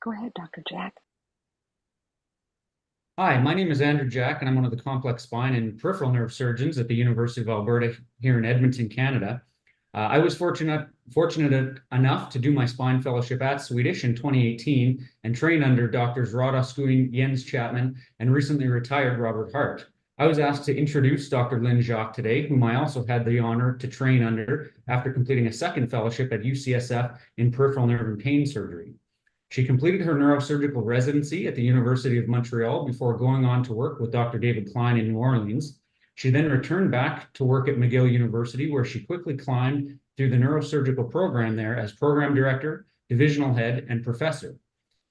Go ahead, Dr. Jacques. Hi, my name is Andrew Jacques, and I'm one of the complex spine and peripheral nerve surgeons at the University of Alberta here in Edmonton, Canada. I was fortunate enough to do my spine fellowship at Swedish in 2018 and train under Doctors Rada Skuin, Jens Chapman, and recently retired Robert Hart. I was asked to introduce Dr. Lynn Jacques today, whom I also had the honor to train under after completing a second fellowship at UCSF in peripheral nerve and pain surgery. She completed her neurosurgical residency at the University of Montreal before going on to work with Dr. David Klein in New Orleans. She then returned back to work at McGill University, where she quickly climbed through the neurosurgical program there as program director, divisional head, and professor.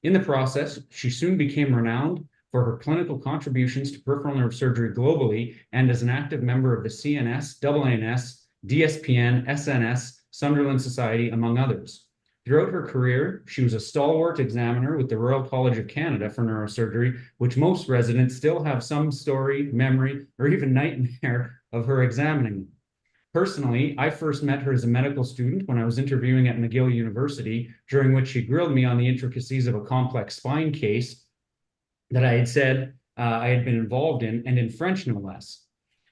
In the process, she soon became renowned for her clinical contributions to peripheral nerve surgery globally and as an active member of the CNS, AANS, DSPN, SNS, Sunderland Society, among others. Throughout her career, she was a stalwart examiner with the Royal College of Canada for neurosurgery, which most residents still have some story, memory, or even nightmare of her examining. Personally, I first met her as a medical student when I was interviewing at McGill University, during which she grilled me on the intricacies of a complex spine case that I had said I had been involved in, and in French no less.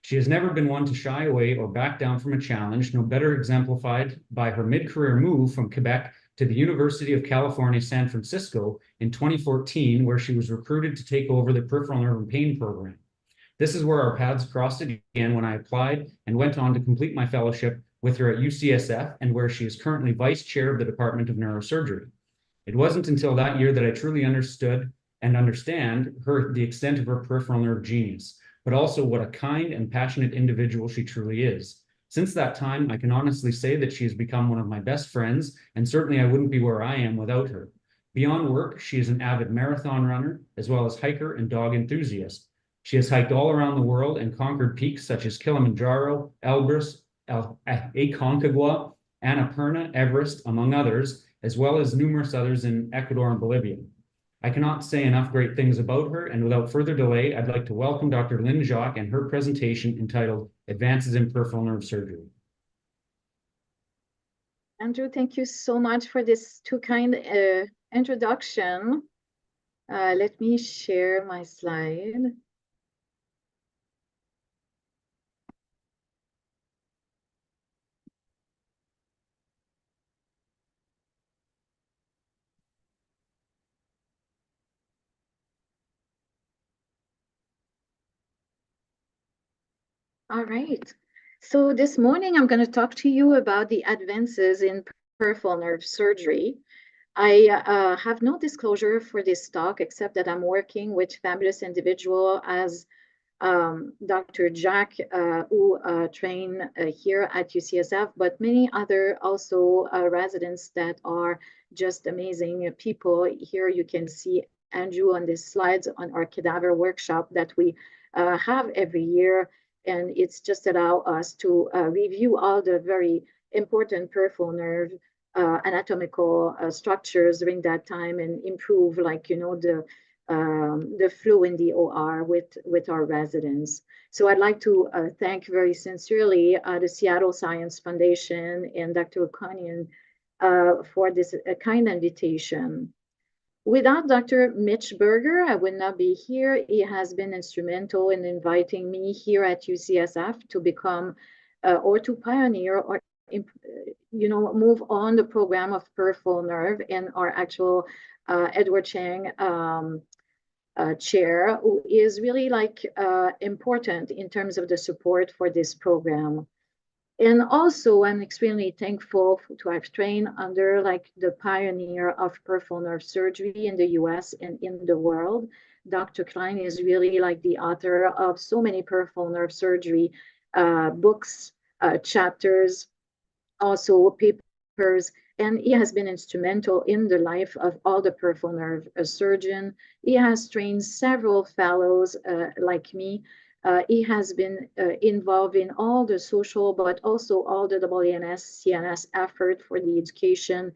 She has never been one to shy away or back down from a challenge, no better exemplified by her mid-career move from Quebec to the University of California, San Francisco in 2014, where she was recruited to take over the peripheral nerve and pain program. This is where our paths crossed again when I applied and went on to complete my fellowship with her at UCSF, and where she is currently vice chair of the Department of Neurosurgery. It wasn't until that year that I truly understood and understand the extent of her peripheral nerve genius, but also what a kind and passionate individual she truly is. Since that time, I can honestly say that she has become one of my best friends, and certainly I wouldn't be where I am without her. Beyond work, she is an avid marathon runner, as well as hiker and dog enthusiast. She has hiked all around the world and conquered peaks such as Kilimanjaro, Elbrus, Aconcagua, Annapurna, Everest, among others, as well as numerous others in Ecuador and Bolivia. I cannot say enough great things about her, and without further delay, I'd like to welcome Dr. Lynn Jacques and her presentation entitled Advances in Peripheral Nerve Surgery. Andrew, thank you so much for this too kind introduction. Let me share my slide. All right. So this morning, I'm going to talk to you about the advances in peripheral nerve surgery. I have no disclosure for this talk, except that I'm working with fabulous individual as Dr. Jacques, who train here at UCSF, but many other also residents that are just amazing people. Here you can see Andrew on these slides on our cadaver workshop that we have every year. And it's just allow us to review all the very important peripheral nerve anatomical structures during that time and improve, like, the flow in the OR with our residents. So I'd like to thank very sincerely the Seattle Science Foundation and Dr. O'Connor for this kind invitation. Without Dr. Mitch Berger, I would not be here. He has been instrumental in inviting me here at UCSF to become or to pioneer or move on the program of peripheral nerve and our actual Edward Chang chair, who is really important in terms of the support for this program. And also, I'm extremely thankful to have trained under the pioneer of peripheral nerve surgery in the US and in the world. Dr. Klein is really the author of so many peripheral nerve surgery books, chapters, also papers, and he has been instrumental in the life of all the peripheral nerve surgeon. He has trained several fellows like me. He has been involved in all the social, but also all the AANS, CNS effort for the education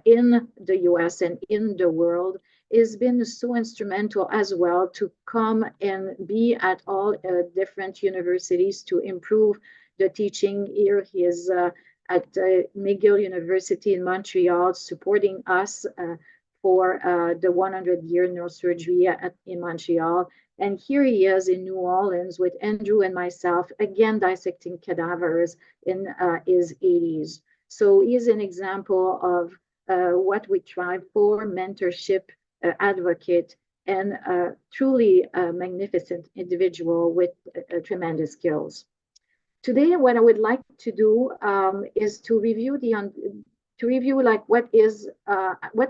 in the US and in the world. Has been so instrumental as well to come and be at all different universities to improve the teaching. Here he is at McGill University in Montreal, supporting us for the 100-year neurosurgery in Montreal. And here he is in New Orleans with Andrew and myself, again dissecting cadavers in his 80s. So he's an example of what we strive for, mentorship, advocate, and truly a magnificent individual with tremendous skills. Today, what I would like to do is to review like what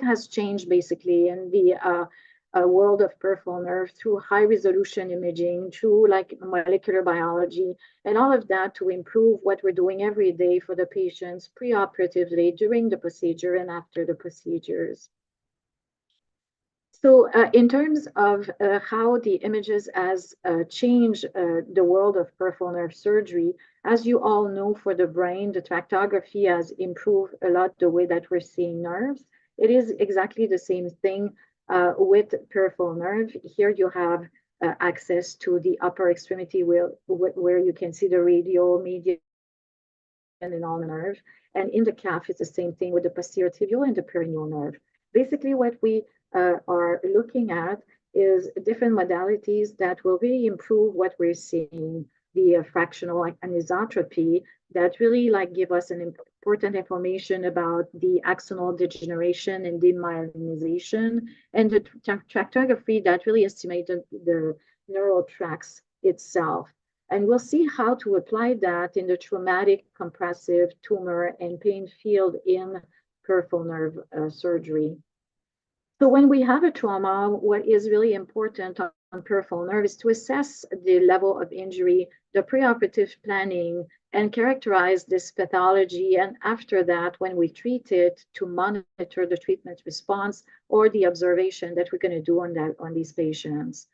has changed basically in the world of peripheral nerve through high resolution imaging, through like molecular biology, and all of that to improve what we're doing every day for the patients preoperatively, during the procedure, and after the procedures. So in terms of how the images has changed the world of peripheral nerve surgery, as you all know, for the brain, the tractography has improved a lot the way that we're seeing nerves. It is exactly the same thing with peripheral nerve. Here you have access to the upper extremity where you can see the radial, medial, and all nerve. And in the calf, it's the same thing with the posterior tibial and the perineal nerve. Basically, what we are looking at is different modalities that will really improve what we're seeing, the fractional anisotropy, that really like give us an important information about the axonal degeneration and demyelinization, and the tractography that really estimates the neural tracts itself. And we'll see how to apply that in the traumatic, compressive, tumor, and pain field in peripheral nerve surgery. So when we have a trauma, what is really important on peripheral nerve is to assess the level of injury, the preoperative planning, and characterize this pathology. And after that, when we treat it, to monitor the treatment response or the observation that we're going to do on these patients.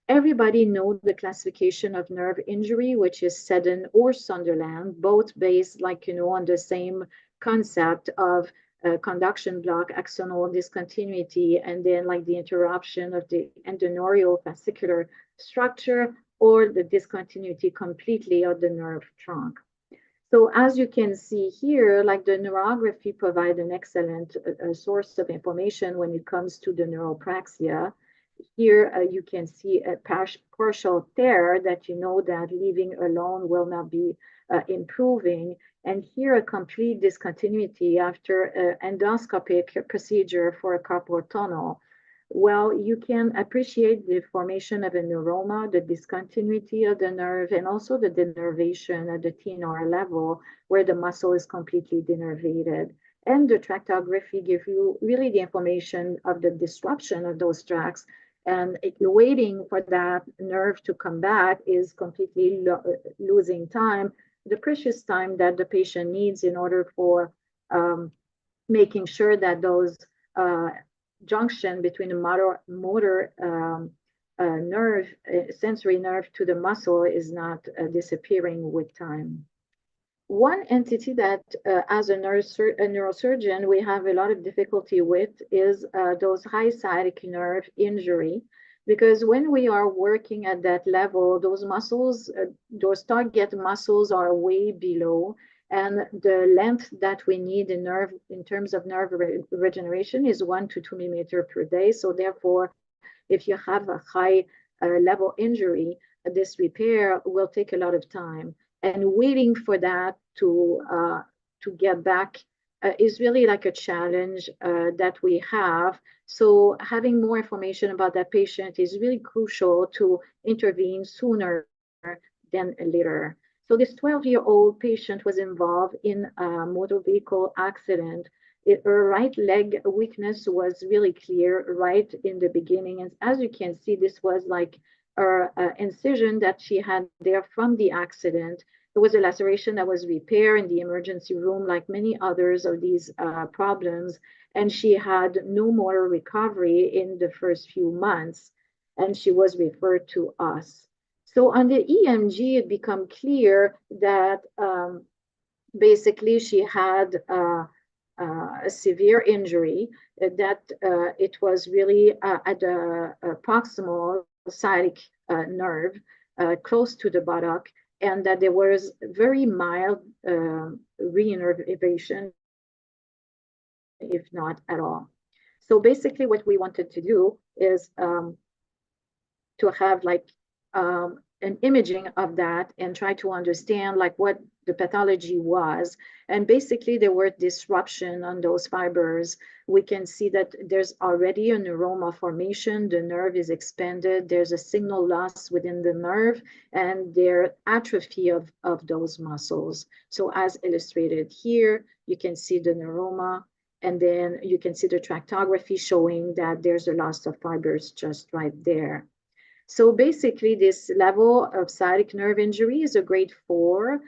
Everybody knows the classification of nerve injury, which is Seddon or Sunderland, both based on the same concept of conduction block, axonal discontinuity, and then like the interruption of the endoneurial-fascicular structure, or the discontinuity completely of the nerve trunk. So as you can see here, like the neurography provides an excellent source of information when it comes to the neuropraxia. Here you can see a partial tear that you know that leaving alone will not be improving. And here a complete discontinuity after an endoscopic procedure for a carpal tunnel. Well, you can appreciate the formation of a neuroma, the discontinuity of the nerve, and also the denervation at the TNR level where the muscle is completely denervated. And the tractography gives you really the information of the disruption of those tracts. And waiting for that nerve to come back is completely losing time, the precious time that the patient needs in order for making sure that those junction between the motor nerve, sensory nerve to the muscle is not disappearing with time. One entity that, as a neurosurgeon, we have a lot of difficulty with is those high sciatic nerve injury, because when we are working at that level, those muscles, those target muscles are way below, and the length that we need in terms of nerve regeneration is 1 to 2 millimeters per day. So therefore, if you have a high level injury, this repair will take a lot of time. And waiting for that to get back is really like a challenge that we have. So having more information about that patient is really crucial to intervene sooner than later. So this 12-year-old patient was involved in a motor vehicle accident. Her right leg weakness was really clear right in the beginning. And as you can see, this was like her incision that she had there from the accident. There was a laceration that was repaired in the emergency room, like many others of these problems. And she had no motor recovery in the first few months, and she was referred to us. So on the EMG, it became clear that basically she had a severe injury, that it was really at the proximal sciatic nerve close to the buttock, and that there was very mild reinnervation, if not at all. So basically what we wanted to do is to have like an imaging of that and try to understand like what the pathology was. And basically there were disruption on those fibers. We can see that there's already a neuroma formation, the nerve is expanded, there's a signal loss within the nerve, and there atrophy of those muscles. So as illustrated here, you can see the neuroma, and then you can see the tractography showing that there's a loss of fibers just right there. So basically, this level of sciatic nerve injury is a grade 4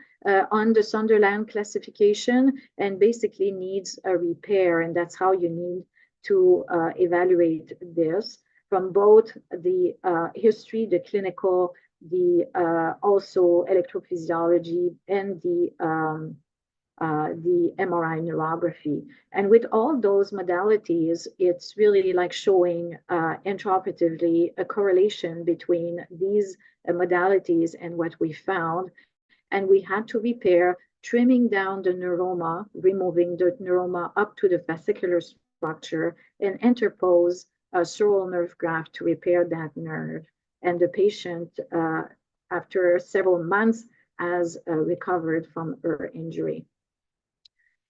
on the Sunderland classification, and basically needs a repair. And that's how you need to evaluate this from both the history, the clinical, the also electrophysiology, and the MRI neurography. And with all those modalities, it's really like showing intraoperatively a correlation between these modalities and what we found. And we had to repair, trimming down the neuroma, removing the neuroma up to the fascicular structure, and interpose a sural nerve graft to repair that nerve. And the patient, after several months, has recovered from her injury.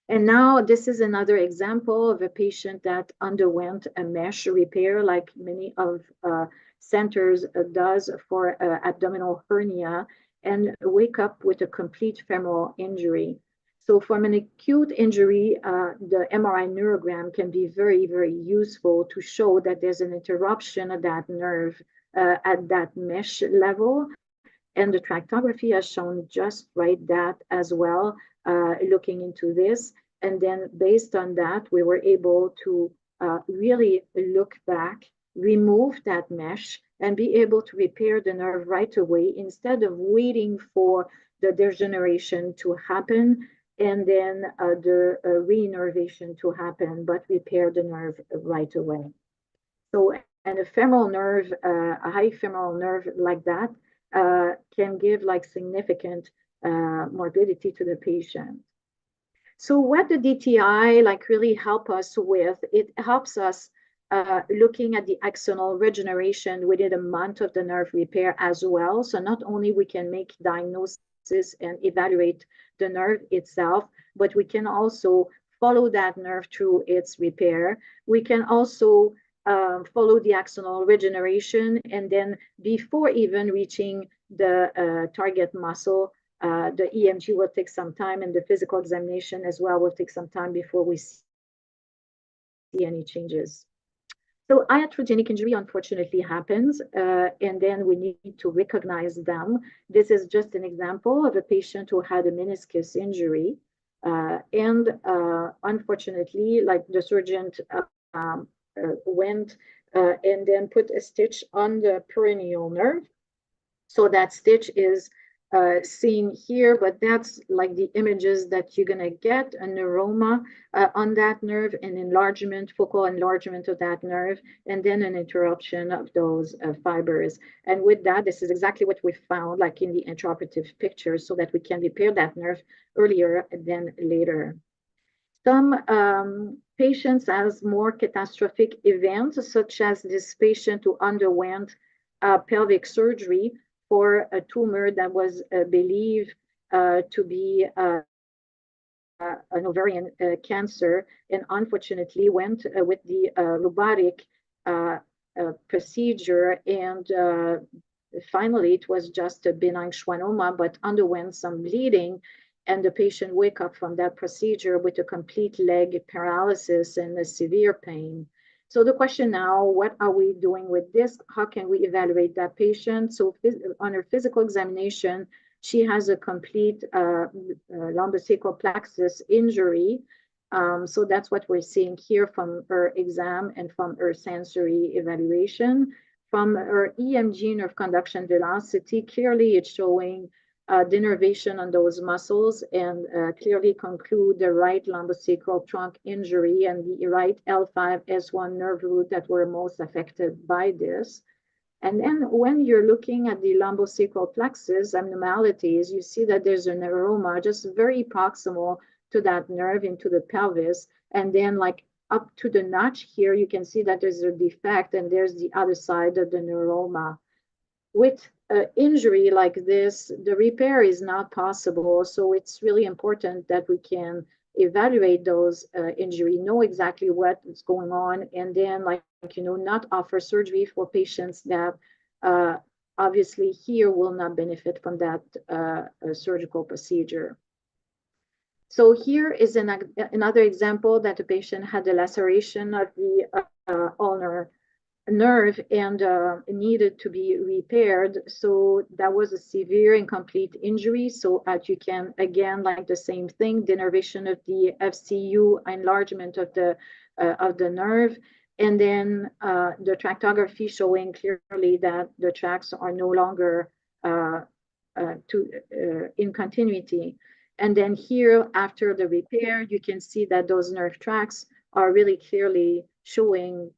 And now this is another example of a patient that underwent a mesh repair, like many of centers does for abdominal hernia, and wake up with a complete femoral injury. So from an acute injury, the MRI neurogram can be very, very useful to show that there's an interruption of that nerve at that mesh level. And the tractography has shown just right that as well, looking into this. And then based on that, we were able to really look back, remove that mesh, and be able to repair the nerve right away instead of waiting for the degeneration to happen and then the reinnervation to happen, but repair the nerve right away. So, and a femoral nerve, a high femoral nerve like that, can give like significant morbidity to the patient. So what the DTI like really help us with, it helps us looking at the axonal regeneration within a month of the nerve repair as well. So not only we can make diagnosis and evaluate the nerve itself, but we can also follow that nerve through its repair. We can also follow the axonal regeneration, and then before even reaching the target muscle, the EMG will take some time, and the physical examination as well will take some time before we see any changes. So iatrogenic injury unfortunately happens, and then we need to recognize them. This is just an example of a patient who had a meniscus injury, and unfortunately, like the surgeon went and then put a stitch on the peroneal nerve. So that stitch is seen here, but that's like the images that you're going to get, a neuroma on that nerve, an enlargement, focal enlargement of that nerve, and then an interruption of those fibers. And with that, this is exactly what we found, like in the intraoperative picture, so that we can repair that nerve earlier than later. Some patients has more catastrophic events, such as this patient who underwent pelvic surgery for a tumor that was believed to be an ovarian cancer, and unfortunately went with the robotic procedure, and finally it was just a benign schwannoma, but underwent some bleeding, and the patient wake up from that procedure with a complete leg paralysis and a severe pain. So the question now, what are we doing with this? How can we evaluate that patient? So on her physical examination, she has a complete lumbosacral plexus injury. So that's what we're seeing here from her exam and from her sensory evaluation. From her EMG nerve conduction velocity, clearly it's showing denervation on those muscles, and clearly conclude the right lumbosacral trunk injury and the right L5-S1 nerve root that were most affected by this. And then when you're looking at the lumbosacral plexus abnormalities, you see that there's a neuroma just very proximal to that nerve into the pelvis, and then like up to the notch here, you can see that there's a defect, and there's the other side of the neuroma. With injury like this, the repair is not possible. So it's really important that we can evaluate those injury, know exactly what is going on, and then, like, not offer surgery for patients that uh, obviously here will not benefit from that surgical procedure. So here is another example that the patient had a laceration of the ulnar nerve and needed to be repaired. So that was a severe incomplete injury. So you can, again, like the same thing, denervation of the FCU, enlargement of the nerve, and then the tractography showing clearly that the tracts are no longer in continuity. And then here, after the repair, you can see that those nerve tracts are really clearly showing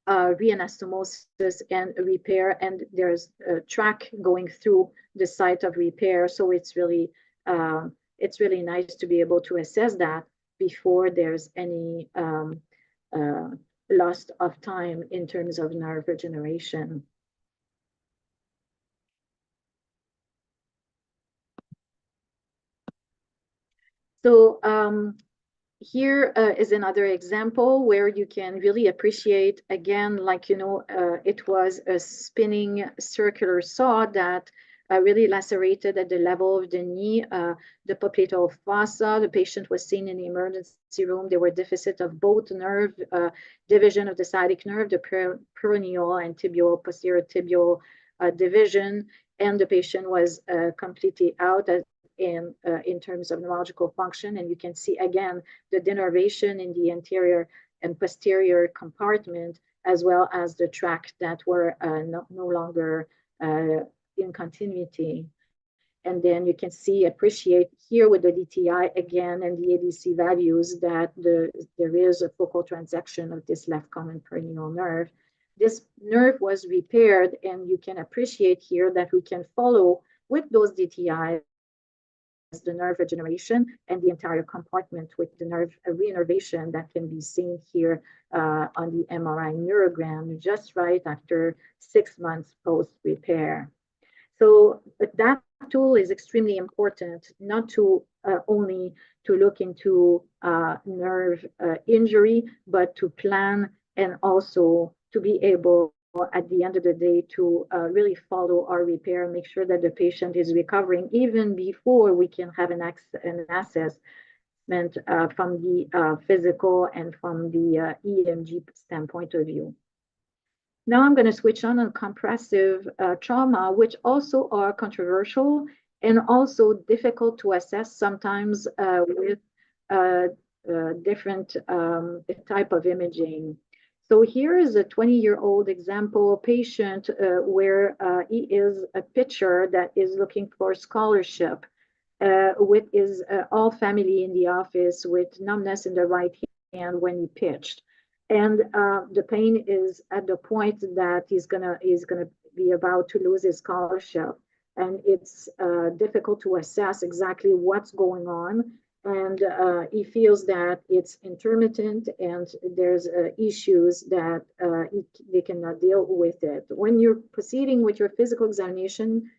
reanastomosis and repair, and there's a track going through the site of repair. So it's really nice to be able to assess that before there's any uh, loss of time in terms of nerve regeneration. So here is another example where you can really appreciate, again, like, it was a spinning circular saw that really lacerated at the level of the knee, the popliteal fossa. The patient was seen in the emergency room. There were deficit of both nerve, division of the sciatic nerve, the peroneal and tibial, posterior tibial division, and the patient was completely out in terms of neurological function. And you can see again the denervation in the anterior and posterior compartment, as well as the tract that were no longer in continuity. And then you can appreciate here with the DTI again and the ADC values that there is a focal transection of this left common peroneal nerve. This nerve was repaired, and you can appreciate here that we can follow with those DTIs the nerve regeneration and the entire compartment with the nerve reinnervation that can be seen here on the MRI neurogram just right after 6 months post-repair. So that tool is extremely important, not to only to look into nerve injury, but to plan and also to be able at the end of the day to really follow our repair, make sure that the patient is recovering even before we can have an assessment from the physical and from the EMG standpoint of view. Now I'm going to switch on compressive trauma, which also are controversial and also difficult to assess sometimes with different type of imaging. So here is a 20-year-old example patient where he is a pitcher that is looking for scholarship with his all family in the office with numbness in the right hand when he pitched. And the pain is at the point that he's gonna be about to lose his scholarship. And it's difficult to assess exactly what's going on, and he feels that it's intermittent and there's issues that they cannot deal with it. When you're proceeding with your physical examination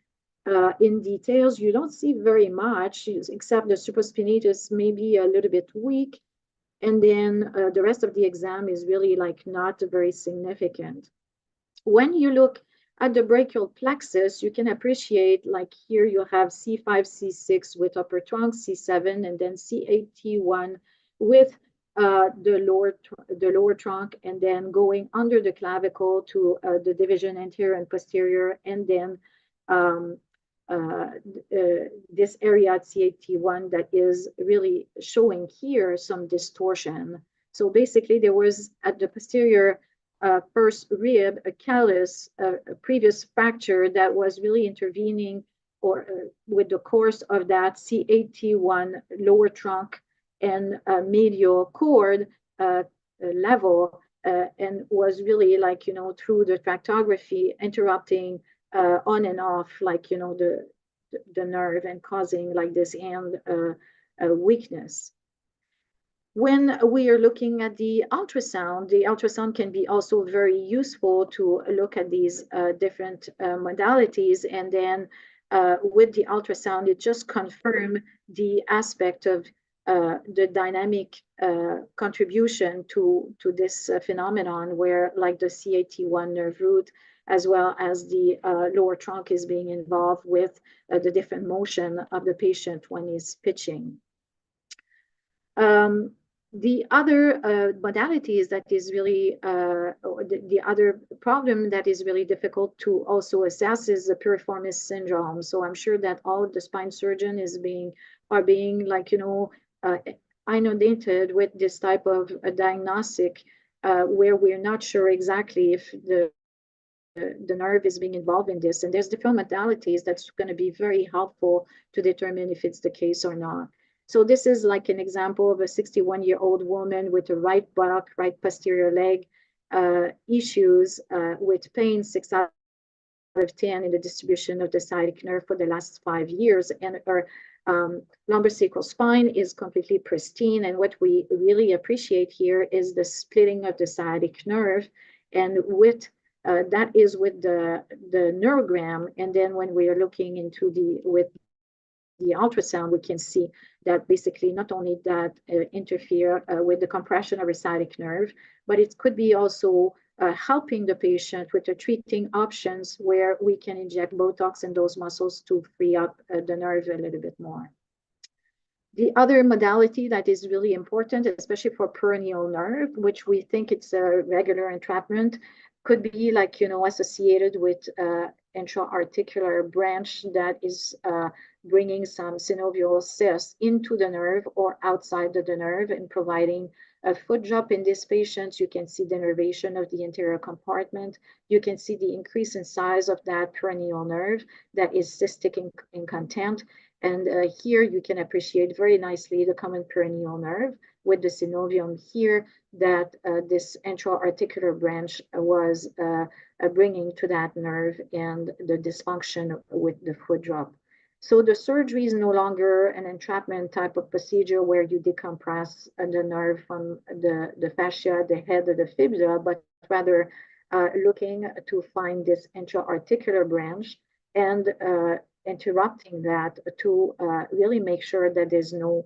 in details, you don't see very much, except the supraspinatus may be a little bit weak, and then the rest of the exam is really like not very significant. When you look at the brachial plexus, you can appreciate, like here you have C5, C6 with upper trunk, C7, and then C8, T1 with the lower trunk, and then going under the clavicle to the division anterior and posterior, and then this area at C8T1 that is really showing here some distortion. So basically there was at the posterior first rib, a callus, a previous fracture that was really intervening or with the course of that C8T1 lower trunk and medial cord level, and was really like, through the tractography interrupting on and off, like, the nerve and causing like this hand weakness. When we are looking at the ultrasound can be also very useful to look at these different modalities. And then with the ultrasound, it just confirms the aspect of the dynamic contribution to this phenomenon, where like the CAT1 nerve root, as well as the lower trunk, is being involved with the different motion of the patient when he's pitching. The other modalities that is really, the other problem that is really difficult to also assess is the piriformis syndrome. So I'm sure that all of the spine surgeon are being like, inundated with this type of a diagnostic where we're not sure exactly if the nerve is being involved in this. And there's different modalities that's going to be very helpful to determine if it's the case or not. So this is like an example of a 61-year-old woman with a right buttock, right posterior leg issues with pain 6 out of 10 in the distribution of the sciatic nerve for the last 5 years. And her lumbosacral spine is completely pristine. And what we really appreciate here is the splitting of the sciatic nerve. And with that is with the neurogram. And then when we are looking into with the ultrasound, we can see that basically not only that interfere with the compression of a sciatic nerve, but it could be also helping the patient with the treating options where we can inject Botox in those muscles to free up the nerve a little bit more. The other modality that is really important, especially for peroneal nerve, which we think it's a regular entrapment, could be like, associated with intra-articular branch that is bringing some synovial cysts into the nerve or outside the nerve and providing a foot drop in these patients. You can see denervation of the anterior compartment. You can see the increase in size of that peroneal nerve that is cystic in content. And here you can appreciate very nicely the common peroneal nerve with the synovium here that this intra-articular branch was bringing to that nerve and the dysfunction with the foot drop. So the surgery is no longer an entrapment type of procedure where you decompress the nerve from the fascia, the head, or the fibula, but rather looking to find this intra-articular branch and interrupting that to really make sure that there's no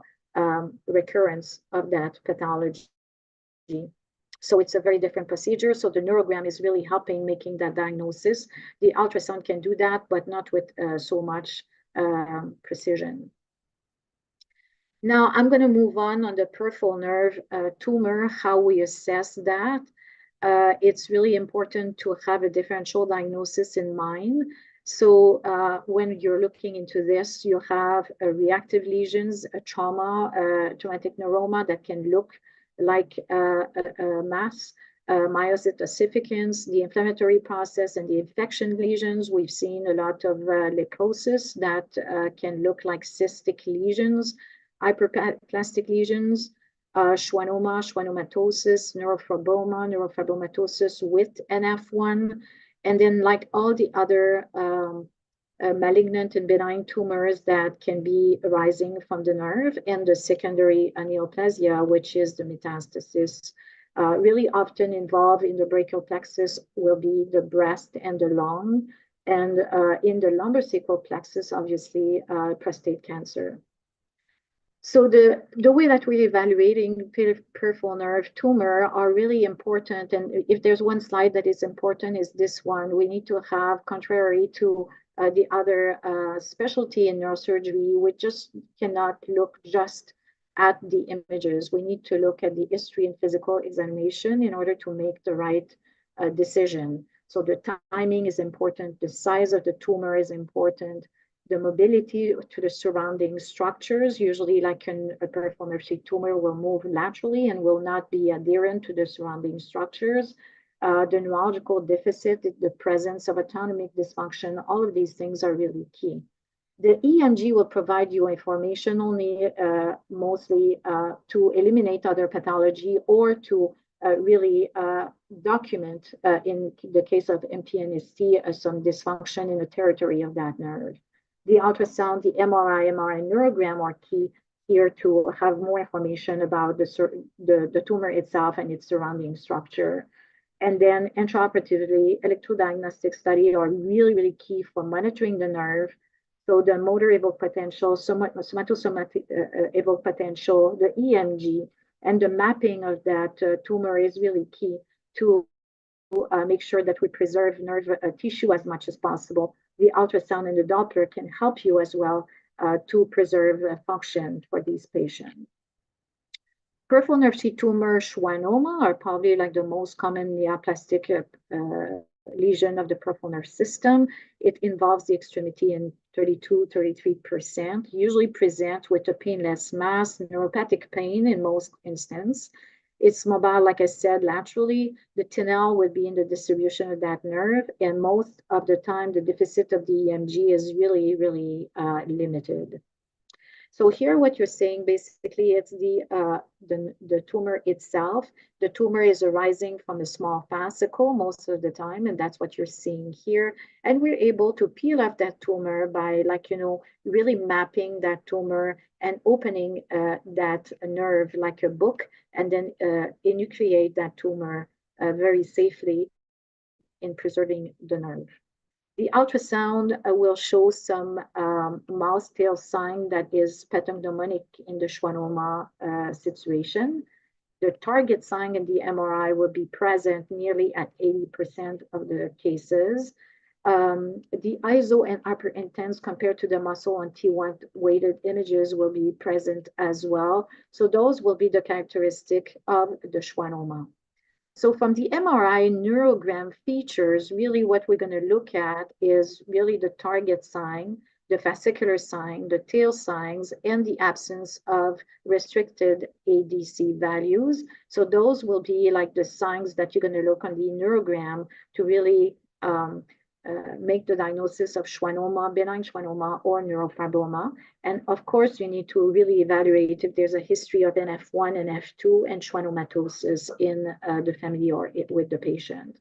recurrence of that pathology. So it's a very different procedure. So the neurogram is really helping making that diagnosis. The ultrasound can do that, but not with so much precision. Now I'm going to move on the peripheral nerve tumor, how we assess that. It's really important to have a differential diagnosis in mind. So when you're looking into this, you have reactive lesions, a traumatic neuroma that can look like a mass, myocyte ossificans, the inflammatory process, and the infection lesions. We've seen a lot of leprosis that can look like cystic lesions, hyperplastic lesions, schwannoma, schwannomatosis, neurofibromatosis with NF1, and then like all the other malignant and benign tumors that can be arising from the nerve, and the secondary neoplasia, which is the metastasis. Really often involved in the brachial plexus will be the breast and the lung, and in the lumbosacral plexus, obviously, prostate cancer. So the way that we're evaluating peripheral nerve tumor are really important. And if there's one slide that is important, is this one. We need to have, contrary to the other specialty in neurosurgery, we just cannot look just at the images. We need to look at the history and physical examination in order to make the right decision. So the timing is important. The size of the tumor is important. The mobility to the surrounding structures, usually like a peripheral nerve sheath tumor will move laterally and will not be adherent to the surrounding structures. The neurological deficit, the presence of autonomic dysfunction, all of these things are really key. The EMG will provide you information only mostly to eliminate other pathology or to really document, in the case of MPNST, some dysfunction in the territory of that nerve. The ultrasound, the MRI neurogram are key here to have more information about the tumor itself and its surrounding structure. And then intraoperatively, electrodiagnostic studies are really, really key for monitoring the nerve. So the motor evoked potential, somatosomatic evoked potential, the EMG, and the mapping of that tumor is really key to make sure that we preserve nerve tissue as much as possible. The ultrasound and the Doppler can help you as well to preserve function for these patients. Peripheral nerve sheath tumor schwannoma are probably like the most common neoplastic lesion of the peripheral nerve system. It involves the extremity in 32-33%, usually present with a painless mass, neuropathic pain in most instances. It's mobile, like I said, laterally. The tunnel would be in the distribution of that nerve, and most of the time, the deficit of the EMG is really, really limited. So here, what you're saying, basically, it's the tumor itself. The tumor is arising from a small fascicle most of the time, and that's what you're seeing here. And we're able to peel off that tumor by, like, really mapping that tumor and opening that nerve like a book, and then enucleate that tumor very safely in preserving the nerve. The ultrasound will show some mouse tail sign that is pathognomonic in the schwannoma situation. The target sign in the MRI will be present nearly at 80% of the cases. The ISO and hyperintense compared to the muscle on T1 weighted images will be present as well. So those will be the characteristic of the schwannoma. So from the MRI neurogram features, really what we're going to look at is really the target sign, the fascicular sign, the tail signs, and the absence of restricted ADC values. So those will be like the signs that you're going to look on the neurogram to really make the diagnosis of schwannoma, benign schwannoma, or neurofibroma. And of course, you need to really evaluate if there's a history of NF1 and F2 and schwannomatosis in the family or with the patient.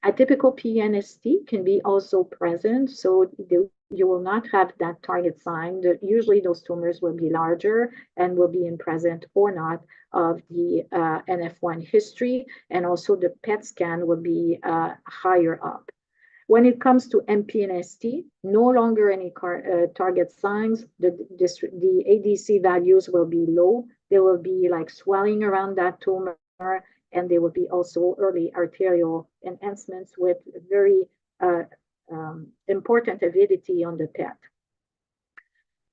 Atypical PNST can be also present, so you will not have that target sign. Usually those tumors will be larger and will be in present or not of the NF1 history, and also the PET scan will be higher up. When it comes to MPNST, no longer any target signs. The ADC values will be low. There will be like swelling around that tumor, and there will be also early arterial enhancements with very important avidity on the PET.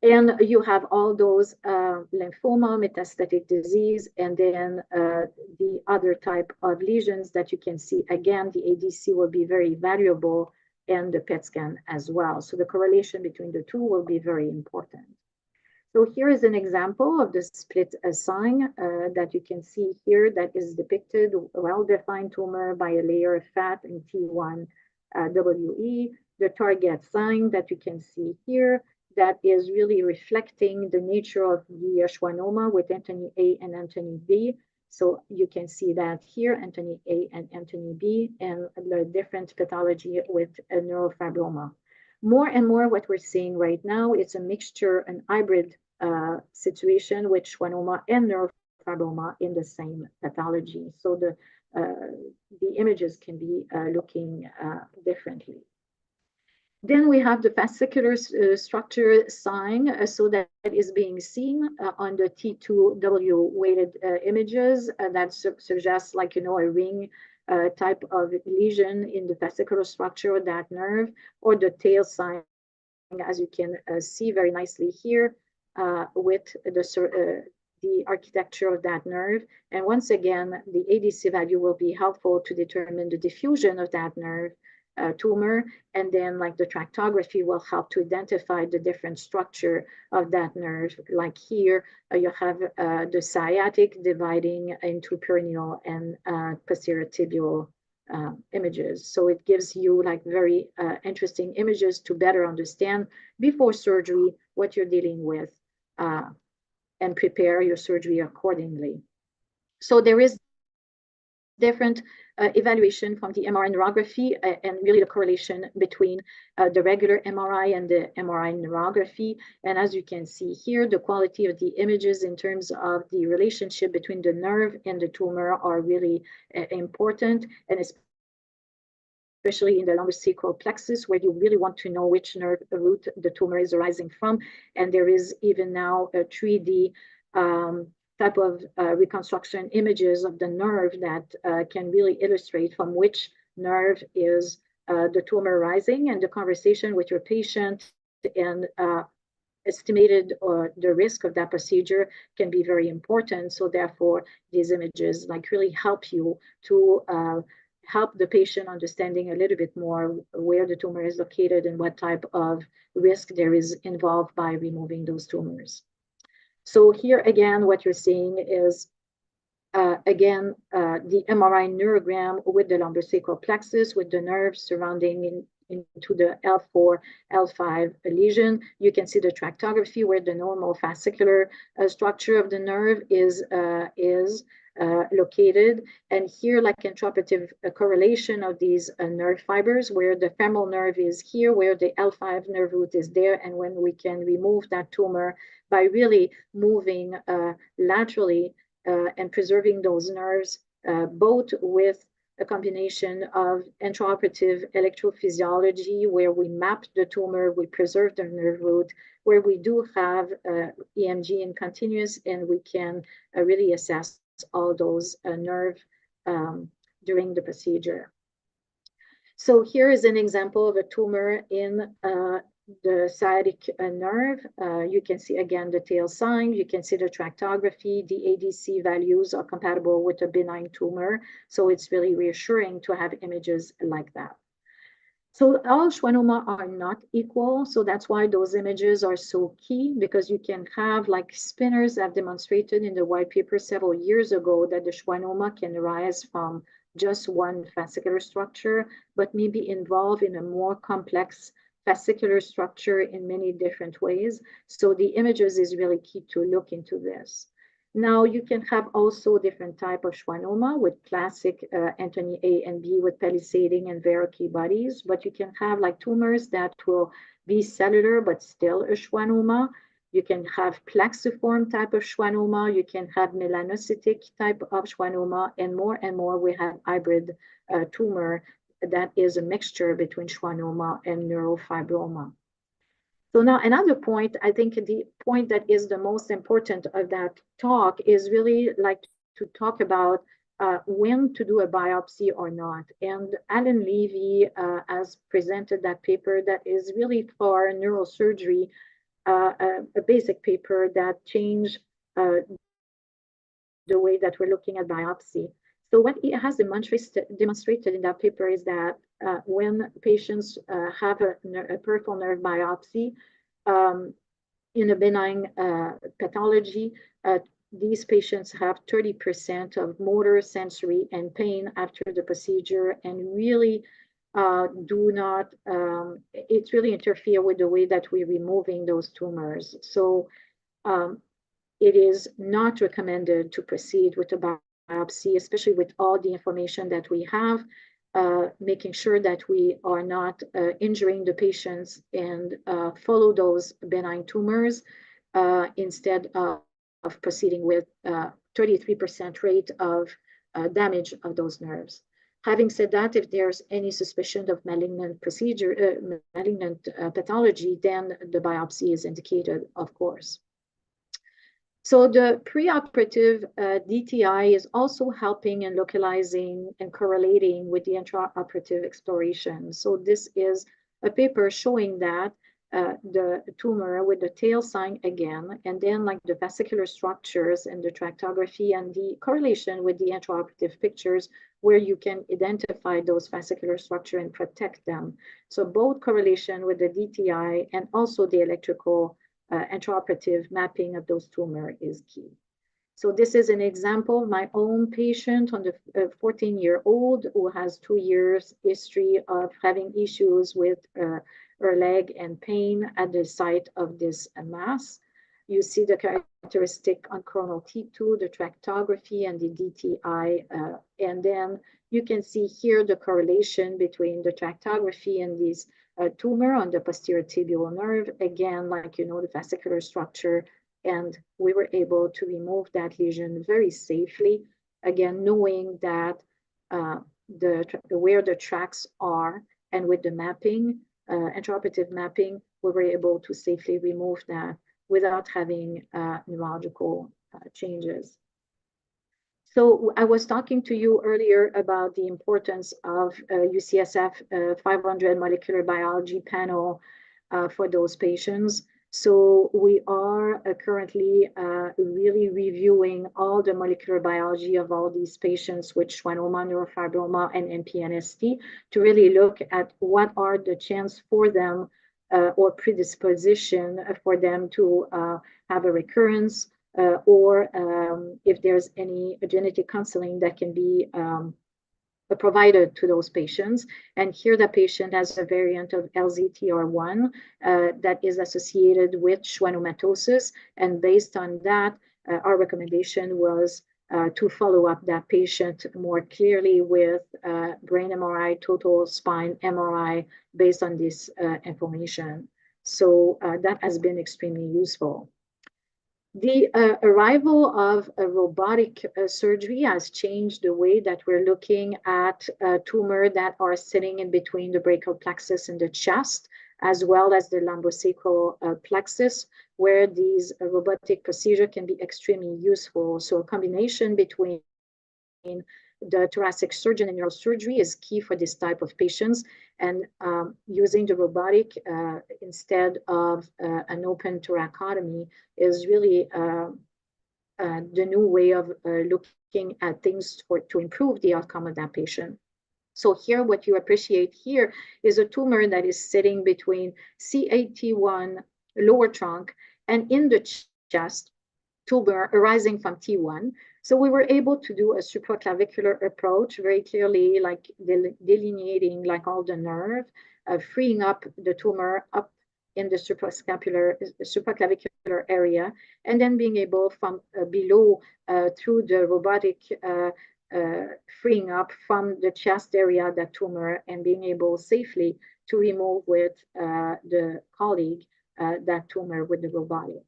And you have all those lymphoma, metastatic disease, and then the other type of lesions that you can see. Again, the ADC will be very valuable, and the PET scan as well. So the correlation between the two will be very important. So here is an example of the split sign that you can see here that is depicted, a well-defined tumor by a layer of fat in T1 WE. The target sign that you can see here, that is really reflecting the nature of the schwannoma with Anthony A and Anthony B. So you can see that here, Anthony A and Anthony B, and the different pathology with a neurofibroma. More and more what we're seeing right now, it's a mixture, an hybrid situation with schwannoma and neurofibroma in the same pathology. So the images can be looking differently. Then we have the fascicular structure sign, so that is being seen on the T2W weighted images that suggests like, a ring type of lesion in the fascicular structure of that nerve, or the tail sign, as you can see very nicely here with the architecture of that nerve. And once again, the ADC value will be helpful to determine the diffusion of that nerve tumor, and then like the tractography will help to identify the different structure of that nerve. Like here, you have the sciatic dividing into perineal and posterior tibial images. So it gives you like very interesting images to better understand before surgery what you're dealing with and prepare your surgery accordingly. So there is different evaluation from the MRI neurography and really the correlation between the regular MRI and the MRI neurography. And as you can see here, the quality of the images in terms of the relationship between the nerve and the tumor are really important, and especially in the lumbosacral plexus, where you really want to know which nerve root the tumor is arising from. And there is even now a 3D type of reconstruction images of the nerve that can really illustrate from which nerve is the tumor rising, and the conversation with your patient and estimated the risk of that procedure can be very important. So therefore, these images like really help you to help the patient understanding a little bit more where the tumor is located and what type of risk there is involved by removing those tumors. So here again, what you're seeing is the MRI neurogram with the lumbosacral plexus, with the nerves surrounding into the L4, L5 lesion. You can see the tractography where the normal fascicular structure of the nerve is located. And here, like intraoperative correlation of these nerve fibers, where the femoral nerve is here, where the L5 nerve root is there, and when we can remove that tumor by really moving laterally and preserving those nerves, both with a combination of intraoperative electrophysiology, where we map the tumor, we preserve the nerve root, where we do have EMG in continuous, and we can really assess all those nerve during the procedure. So here is an example of a tumor in the sciatic nerve. You can see again the tail sign, you can see the tractography, the ADC values are compatible with a benign tumor. So it's really reassuring to have images like that. So all schwannoma are not equal. So that's why those images are so key, because you can have, like Spinners have demonstrated in the white paper several years ago, that the schwannoma can arise from just one fascicular structure, but maybe involved in a more complex fascicular structure in many different ways. So the images is really key to look into this. Now you can have also different type of schwannoma with classic Anthony A and B with palisading and Verroque bodies, but you can have like tumors that will be cellular but still a schwannoma. You can have plexiform type of schwannoma. You can have melanocytic type of schwannoma, and more we have hybrid tumor that is a mixture between schwannoma and neurofibroma. So now another point, I think the point that is the most important of that talk is really like to talk about when to do a biopsy or not. And Alan Levy has presented that paper that is really for neurosurgery, a basic paper that changed the way that we're looking at biopsy. So what he has demonstrated in that paper is that when patients have a peripheral nerve biopsy in a benign pathology, these patients have 30% of motor, sensory, and pain after the procedure, and really do not, it really interfere with the way that we're removing those tumors. So it is not recommended to proceed with a biopsy, especially with all the information that we have, making sure that we are not injuring the patients, and follow those benign tumors instead of proceeding with 33% rate of damage of those nerves. Having said that, if there's any suspicion of malignant pathology, then the biopsy is indicated, of course. So the preoperative DTI is also helping in localizing and correlating with the intraoperative exploration. So this is a paper showing that the tumor with the tail sign again, and then like the vascular structures and the tractography and the correlation with the intraoperative pictures, where you can identify those vascular structure and protect them. So both correlation with the DTI and also the electrical intraoperative mapping of those tumors is key. So this is an example of my own patient, on the 14-year-old who has 2 years history of having issues with her leg and pain at the site of this mass. You see the characteristic on coronal T2, the tractography, and the DTI. And then you can see here the correlation between the tractography and this tumor on the posterior tibial nerve. Again, like, you know, the fascicular structure. And we were able to remove that lesion very safely. Again, knowing that where the tracks are, and with the mapping, intraoperative mapping, we were able to safely remove that without having neurological changes. So I was talking to you earlier about the importance of UCSF 500 molecular biology panel for those patients. So we are currently really reviewing all the molecular biology of all these patients with schwannoma, neurofibroma, and MPNST to really look at what are the chances for them or predisposition for them to have a recurrence, or if there's any genetic counseling that can be provided to those patients. And here the patient has a variant of LZTR1 that is associated with schwannomatosis. And based on that, our recommendation was to follow up that patient more clearly with brain MRI, total spine MRI based on this information. So that has been extremely useful. The arrival of a robotic surgery has changed the way that we're looking at tumors that are sitting in between the brachial plexus and the chest, as well as the lumbosacral plexus, where these robotic procedure can be extremely useful. So a combination between the thoracic surgeon and neurosurgery is key for this type of patients. And using the robotic instead of an open thoracotomy is really the new way of looking at things to improve the outcome of that patient. So here, what you appreciate here is a tumor that is sitting between C8T1 lower trunk and in the chest, tumor arising from T1. So we were able to do a supraclavicular approach very clearly, like delineating like all the nerve, freeing up the tumor up in the supraclavicular area, and then being able from below through the robotic freeing up from the chest area that tumor and being able safely to remove with the colleague that tumor with the robotic.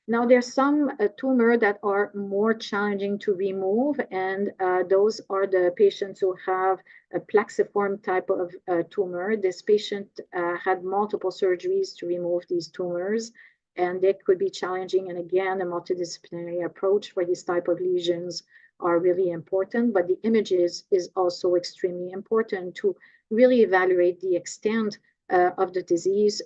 Now, there's some tumor that are more challenging to remove, and those are the patients who have a plexiform type of tumor. This patient had multiple surgeries to remove these tumors, and they could be challenging. And again, a multidisciplinary approach for these type of lesions are really important, but the images is also extremely important to really evaluate the extent of the disease,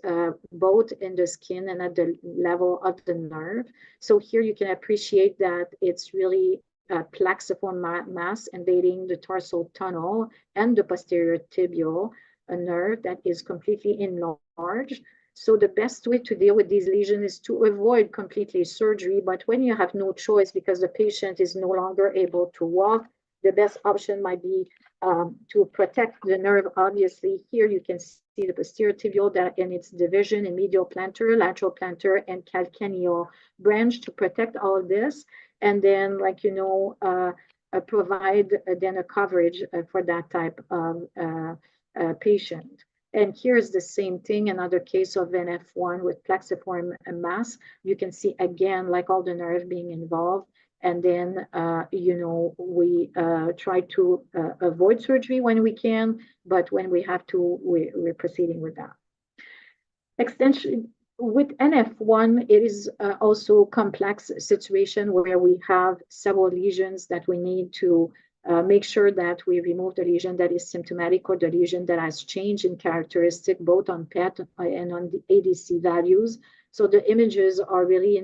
both in the skin and at the level of the nerve. So here you can appreciate that it's really a plexiform mass invading the tarsal tunnel and the posterior tibial nerve that is completely enlarged. So the best way to deal with these lesions is to avoid completely surgery, but when you have no choice because the patient is no longer able to walk, the best option might be to protect the nerve. Obviously, here you can see the posterior tibial that in its division in medial plantar, lateral plantar, and calcaneal branch to protect all of this. And then, like, you know, provide then a coverage for that type of patient. And here's the same thing, another case of NF1 with plexiform mass. You can see again, like all the nerve being involved. And then, you know, we try to avoid surgery when we can, but when we have to, we're proceeding with that. Extension with NF1, it is also a complex situation where we have several lesions that we need to make sure that we remove the lesion that is symptomatic or the lesion that has change in characteristic, both on PET and on the ADC values. So the images are really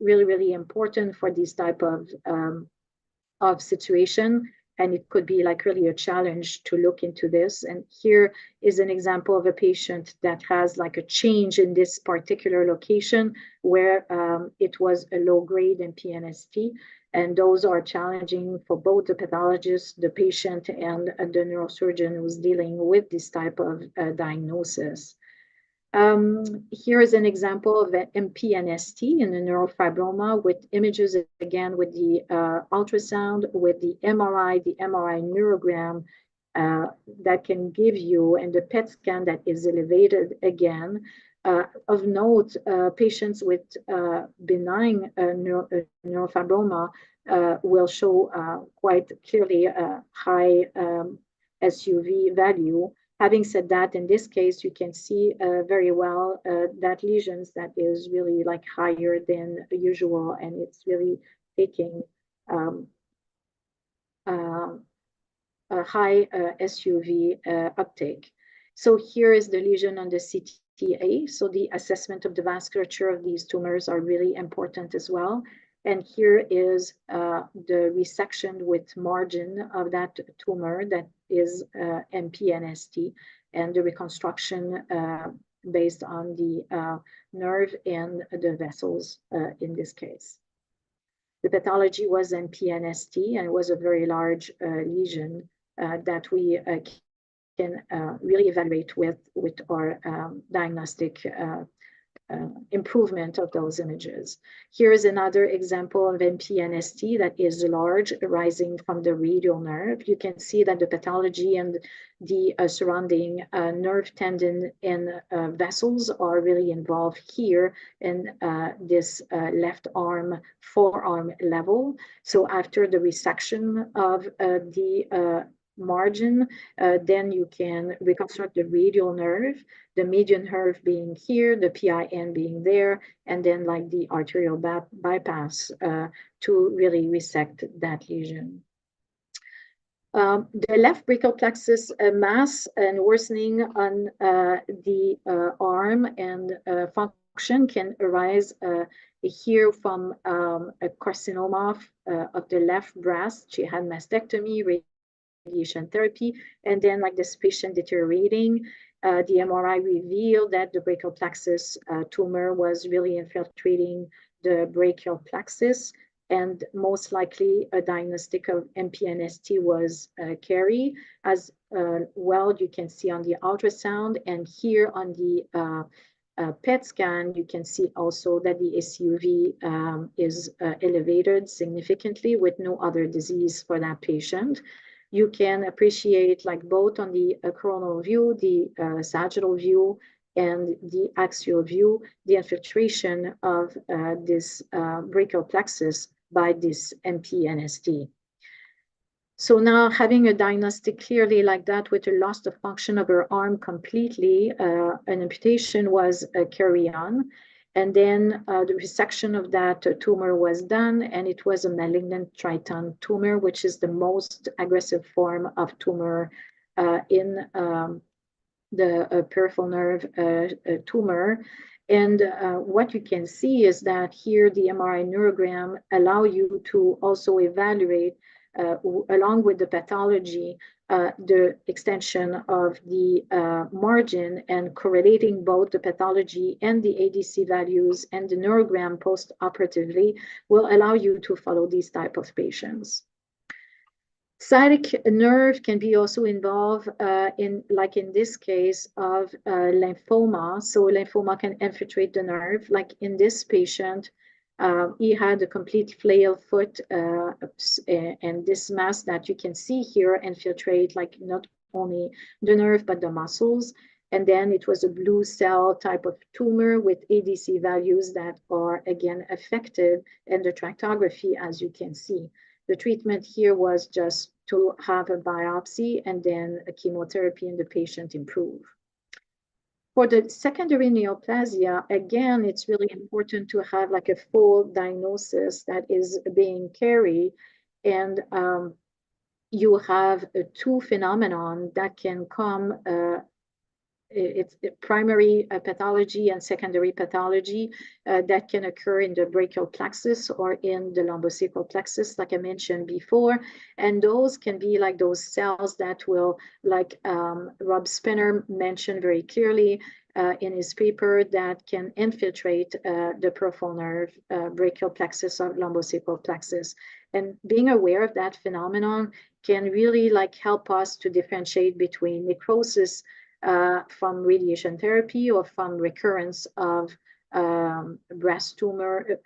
really important for this type of situation. And it could be like really a challenge to look into this. And here is an example of a patient that has like a change in this particular location where it was a low grade in PNST. And those are challenging for both the pathologist, the patient, and the neurosurgeon who's dealing with this type of diagnosis. Here is an example of an MPNST in the neurofibroma with images again with the ultrasound, with the MRI neurogram that can give you, and the PET scan that is elevated again. Of note, patients with benign neurofibroma will show quite clearly a high SUV value. Having said that, in this case, you can see very well that lesions that is really like higher than usual, and it's really taking um, uh, a high SUV uptake. So here is the lesion on the CTA. So the assessment of the vasculature of these tumors are really important as well. And here is the resection with margin of that tumor that is MPNST, and the reconstruction based on the nerve and the vessels in this case. The pathology was MPNST, and it was a very large lesion that we can really evaluate with our diagnostic improvement of those images. Here is another example of MPNST that is large, arising from the radial nerve. You can see that the pathology and the surrounding nerve tendon and vessels are really involved here in this left arm, forearm level. So after the resection of the margin, then you can reconstruct the radial nerve, the median nerve being here, the PIN being there, and then like the arterial bypass to really resect that lesion. The left brachial plexus mass and worsening on the arm and function can arise here from a carcinoma of the left breast. She had mastectomy, radiation therapy, and then like this patient deteriorating. The MRI revealed that the brachial plexus tumor was really infiltrating the brachial plexus, and most likely a diagnostic of MPNST was carried. As well, you can see on the ultrasound, and here on the PET scan, you can see also that the SUV is elevated significantly with no other disease for that patient. You can appreciate like both on the coronal view, the sagittal view, and the axial view, the infiltration of this brachial plexus by this MPNST. So now having a diagnostic clearly like that with a loss of function of her arm completely, an amputation was carried on. And then the resection of that tumor was done, and it was a malignant triton tumor, which is the most aggressive form of tumor in the peripheral nerve tumor. And what you can see is that here the MRI neurogram allow you to also evaluate along with the pathology, the extension of the margin, and correlating both the pathology and the ADC values and the neurogram post-operatively will allow you to follow these type of patients. Sciatic nerve can be also involved like in this case of lymphoma. So lymphoma can infiltrate the nerve. Like in this patient, he had a complete flail foot, and this mass that you can see here infiltrate like not only the nerve but the muscles. And then it was a blue cell type of tumor with ADC values that are again affected in the tractography, as you can see. The treatment here was just to have a biopsy and then a chemotherapy, and the patient improve. For the secondary neoplasia, again, it's really important to have like a full diagnosis that is being carried, and you have two phenomenon that can come. It's primary pathology and secondary pathology that can occur in the brachial plexus or in the lumbosacral plexus, like I mentioned before. And those can be like those cells that will, like Rob Spinner mentioned very clearly in his paper, that can infiltrate the peripheral nerve, brachial plexus or lumbosacral plexus. And being aware of that phenomenon can really like help us to differentiate between necrosis from radiation therapy or from recurrence of breast tumor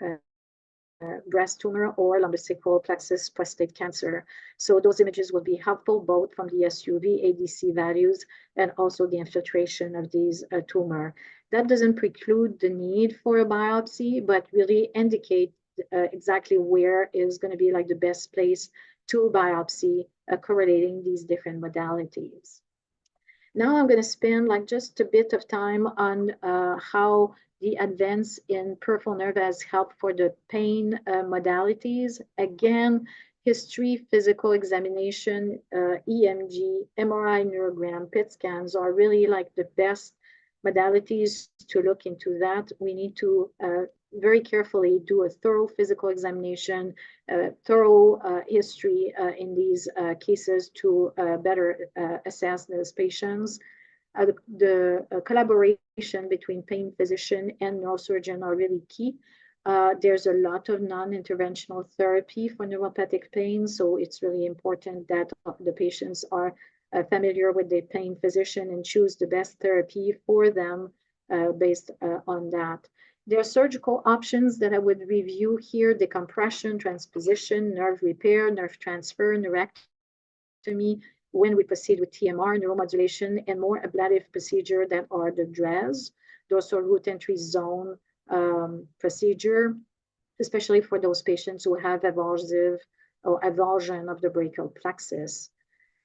or lumbosacral plexus prostate cancer. So those images will be helpful both from the SUV ADC values and also the infiltration of these tumor. That doesn't preclude the need for a biopsy, but really indicate exactly where is going to be like the best place to biopsy, correlating these different modalities. Now I'm going to spend like just a bit of time on how the advance in peripheral nerve has helped for the pain modalities. Again, history, physical examination, EMG, MRI, neurogram, PET scans are really like the best modalities to look into that. We need to very carefully do a thorough physical examination, thorough history in these cases to better assess those patients. The collaboration between pain physician and neurosurgeon are really key. There's a lot of non-interventional therapy for neuropathic pain, so it's really important that the patients are familiar with the pain physician and choose the best therapy for them based on that. There are surgical options that I would review here: decompression, transposition, nerve repair, nerve transfer, neurectomy, when we proceed with TMR, neuromodulation, and more ablative procedure that are the DRES, dorsal root entry zone procedure, especially for those patients who have evasive or avulsion of the brachial plexus.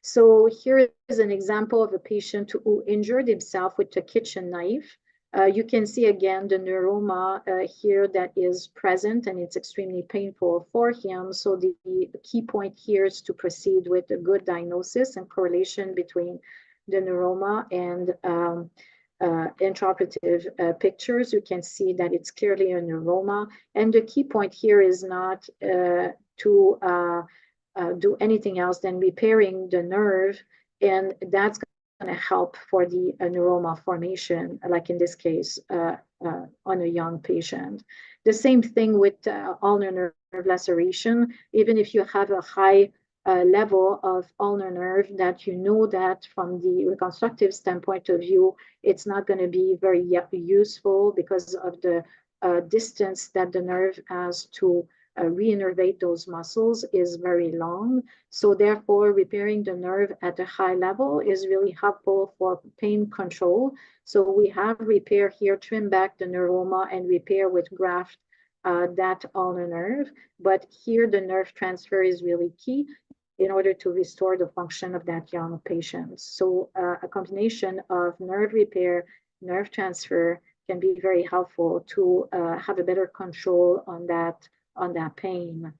So here is an example of a patient who injured himself with a kitchen knife. You can see again the neuroma here that is present, and it's extremely painful for him. So the key point here is to proceed with a good diagnosis and correlation between the neuroma and intraoperative pictures. You can see that it's clearly a neuroma. And the key point here is not to do anything else than repairing the nerve, and that's going to help for the neuroma formation, like in this case, on a young patient. The same thing with ulnar nerve laceration. Even if you have a high level of ulnar nerve, that you know that from the reconstructive standpoint of view, it's not going to be very useful because of the distance that the nerve has to reinnervate those muscles is very long. So therefore, repairing the nerve at a high level is really helpful for pain control. So we have repair here, trim back the neuroma and repair with graft that ulnar nerve. But here the nerve transfer is really key in order to restore the function of that young patient. So a combination of nerve repair, nerve transfer can be very helpful to have a better control on that pain.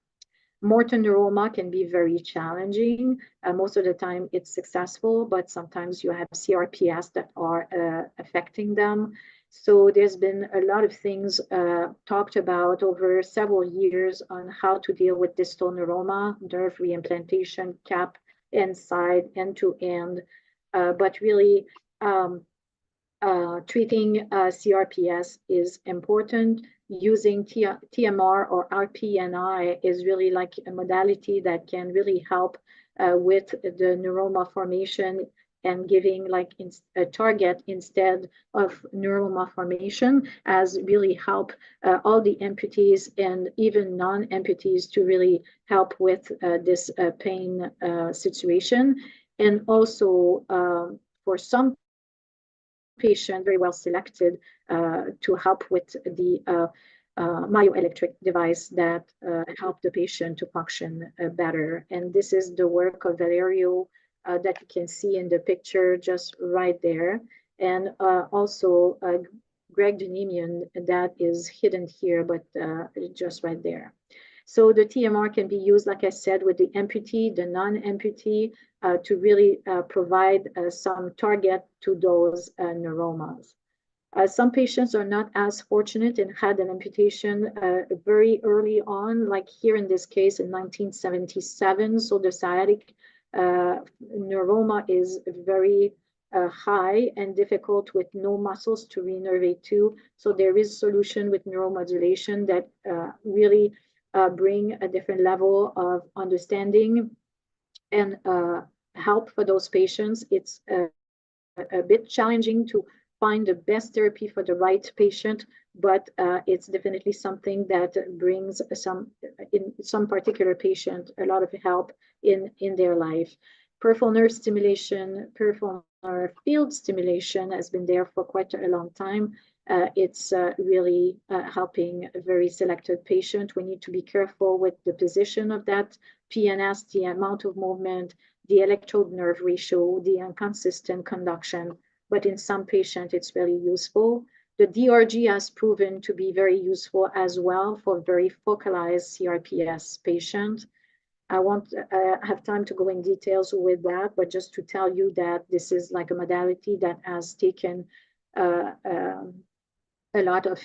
Morton neuroma can be very challenging. Most of the time it's successful, but sometimes you have CRPS that are affecting them. So there's been a lot of things talked about over several years on how to deal with distal neuroma, nerve reimplantation, cap inside, end to end. But really, treating CRPS is important. Using TMR or RPNI is really like a modality that can really help with the neuroma formation and giving like a target instead of neuroma formation, as really help all the amputees and even non-amputees to really help with this pain situation. And also for some patient very well selected to help with the myoelectric device that help the patient to function better. And this is the work of Valerio that you can see in the picture just right there. And also Greg Dunemian that is hidden here, but just right there. So the TMR can be used, like I said, with the amputee, the non-amputee, to really provide some target to those neuromas. Some patients are not as fortunate and had an amputation very early on, like here in this case in 1977. So the sciatic neuroma is very high and difficult with no muscles to reinnervate to. So there is solution with neuromodulation that really bring a different level of understanding and help for those patients. It's a bit challenging to find the best therapy for the right patient, but it's definitely something that brings in some particular patient, a lot of help in their life. Peripheral nerve stimulation, peripheral nerve field stimulation has been there for quite a long time. It's really helping a very selected patient. We need to be careful with the position of that PNS, the amount of movement, the electrode nerve ratio, the inconsistent conduction. But in some patients, it's very useful. The DRG has proven to be very useful as well for very focalized CRPS patients. I won't have time to go in details with that, but just to tell you that this is like a modality that has taken a lot of